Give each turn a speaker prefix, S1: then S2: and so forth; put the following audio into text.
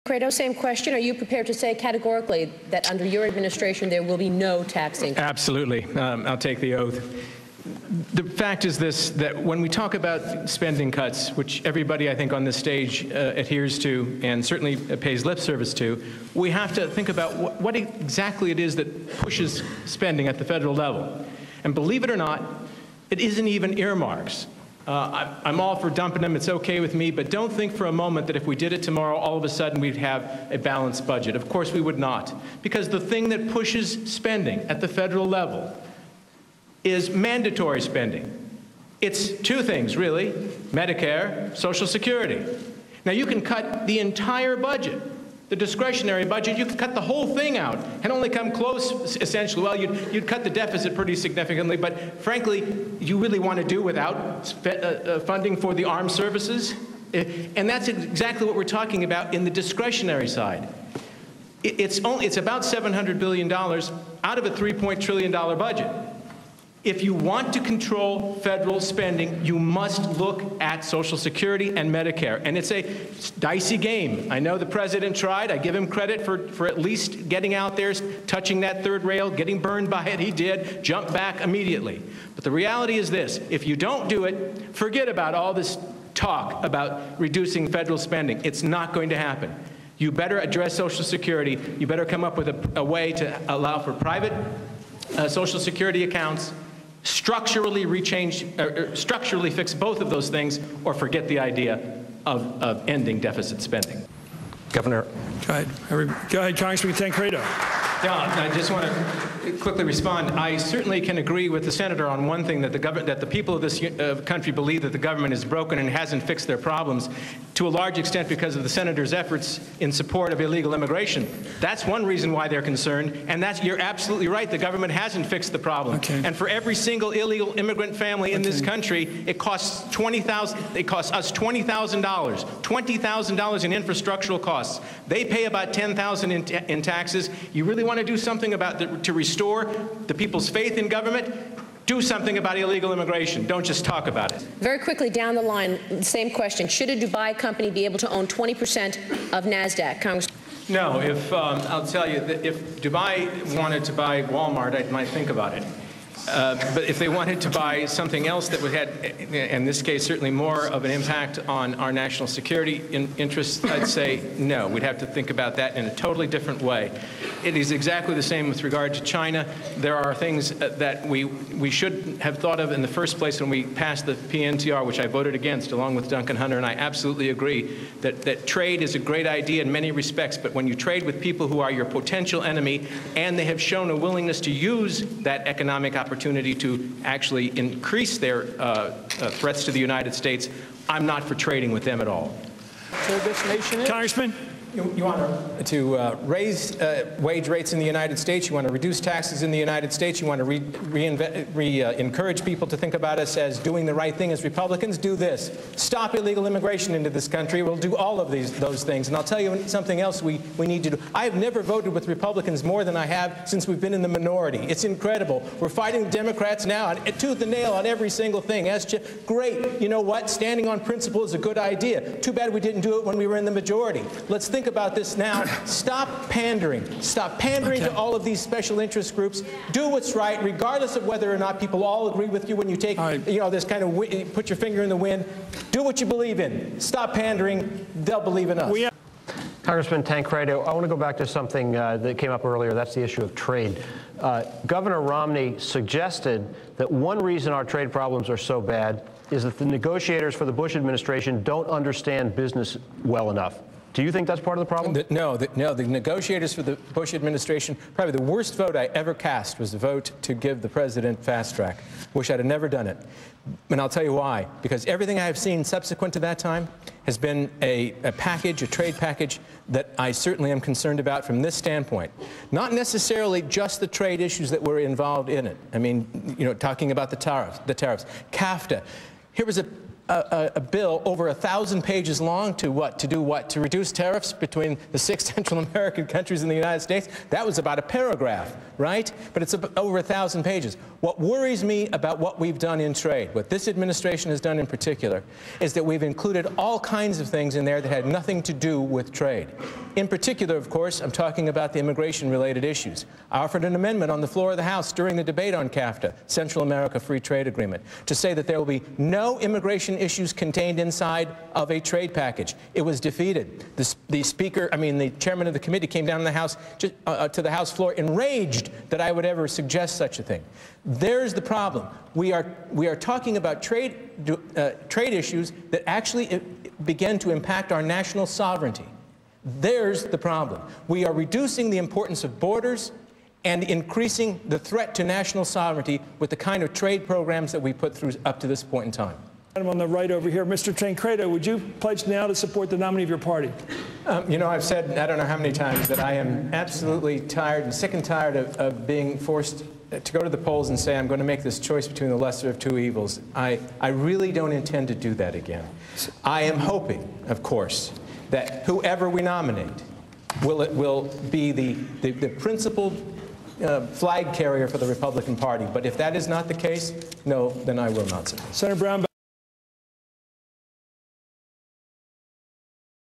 S1: Credo, same question. Are you prepared to say categorically that under your administration there will be no tax increase?
S2: Absolutely. I'll take the oath. The fact is this, that when we talk about spending cuts, which everybody I think on this stage adheres to and certainly pays lip service to, we have to think about what exactly it is that pushes spending at the federal level. And believe it or not, it isn't even earmarks. I'm all for dumping them, it's okay with me, but don't think for a moment that if we did it tomorrow, all of a sudden we'd have a balanced budget. Of course we would not. Because the thing that pushes spending at the federal level is mandatory spending. It's two things, really: Medicare, Social Security. Now you can cut the entire budget, the discretionary budget, you could cut the whole thing out and only come close, essentially. Well, you'd cut the deficit pretty significantly, but frankly, you really want to do without funding for the armed services? And that's exactly what we're talking about in the discretionary side. It's about $700 billion out of a $3 trillion budget. If you want to control federal spending, you must look at Social Security and Medicare. And it's a dicey game. I know the president tried. I give him credit for at least getting out there, touching that third rail, getting burned by it. He did. Jump back immediately. But the reality is this: if you don't do it, forget about all this talk about reducing federal spending. It's not going to happen. You better address Social Security. You better come up with a way to allow for private Social Security accounts, structurally structurally fix both of those things, or forget the idea of ending deficit spending.
S3: Governor.
S4: Go ahead, Congressman Tancredo.
S2: Yeah, I just want to quickly respond. I certainly can agree with the senator on one thing, that the people of this country believe that the government is broken and hasn't fixed their problems, to a large extent because of the senator's efforts in support of illegal immigration. That's one reason why they're concerned, and you're absolutely right. The government hasn't fixed the problem.
S4: Okay.
S2: And for every single illegal immigrant family in this country, it costs us $20,000, $20,000 in infrastructural costs. They pay about $10,000 in taxes. You really want to do something to restore the people's faith in government? Do something about illegal immigration. Don't just talk about it.
S1: Very quickly down the line, same question. Should a Dubai company be able to own 20% of NASDAQ? Congressman.
S2: No. I'll tell you that if Dubai wanted to buy Walmart, I might think about it. But if they wanted to buy something else that would have, in this case, certainly more of an impact on our national security interests, I'd say no. We'd have to think about that in a totally different way. It is exactly the same with regard to China. There are things that we should have thought of in the first place when we passed the PNTR, which I voted against along with Duncan Hunter, and I absolutely agree that trade is a great idea in many respects, but when you trade with people who are your potential enemy and they have shown a willingness to use that economic opportunity to actually increase their threats to the United States, I'm not for trading with them at all.
S3: So this nation is.
S4: Congressman.
S2: You want to raise wage rates in the United States. You want to reduce taxes in the United States. You want to encourage people to think about us as doing the right thing as Republicans. Do this. Stop illegal immigration into this country. We'll do all of those things. And I'll tell you something else we need to do. I have never voted with Republicans more than I have since we've been in the minority. It's incredible. We're fighting the Democrats now tooth and nail on every single thing. Great. You know what? Standing on principle is a good idea. Too bad we didn't do it when we were in the majority. Let's think about this now. Stop pandering. Stop pandering to all of these special interest groups. Do what's right, regardless of whether or not people all agree with you when you take, this kind of put your finger in the wind. Do what you believe in. Stop pandering. They'll believe in us.
S3: Congressman Tancredo, I want to go back to something that came up earlier. That's the issue of trade. Governor Romney suggested that one reason our trade problems are so bad is that the negotiators for the Bush administration don't understand business well enough. Do you think that's part of the problem?
S2: No, the negotiators for the Bush administration, probably the worst vote I ever cast was the vote to give the president fast track. Wish I'd have never done it. And I'll tell you why. Because everything I have seen subsequent to that time has been a trade package that I certainly am concerned about from this standpoint. Not necessarily just the trade issues that were involved in it. I mean, talking about the tariffs. CAFTA. Here was a a bill over 1,000 pages long to what? To do what? To reduce tariffs between the 6 Central American countries and the United States? That was about a paragraph, right? But it's over 1,000 pages. What worries me about what we've done in trade, what this administration has done in particular, is that we've included all kinds of things in there that had nothing to do with trade. In particular, of course, I'm talking about the immigration-related issues. I offered an amendment on the floor of the House during the debate on CAFTA, Central America Free Trade Agreement, to say that there will be no immigration issues contained inside of a trade package. It was defeated. The chairman of the committee came down to the House floor enraged that I would ever suggest such a thing. There's the problem. We are talking about trade issues that actually begin to impact our national sovereignty. There's the problem. We are reducing the importance of borders and increasing the threat to national sovereignty with the kind of trade programs that we put through up to this point in time.
S4: On the right over here, Mr. Tancredo, would you pledge now to support the nominee of your party?
S2: You know, I've said I don't know how many times that I am absolutely tired and sick and tired of being forced to go to the polls and say I'm going to make this choice between the lesser of two evils. I really don't intend to do that again. I am hoping, of course, that whoever we nominate will be the principal flag carrier for the Republican Party. But if that is not the case, no, then I will not support.
S4: Senator Brown.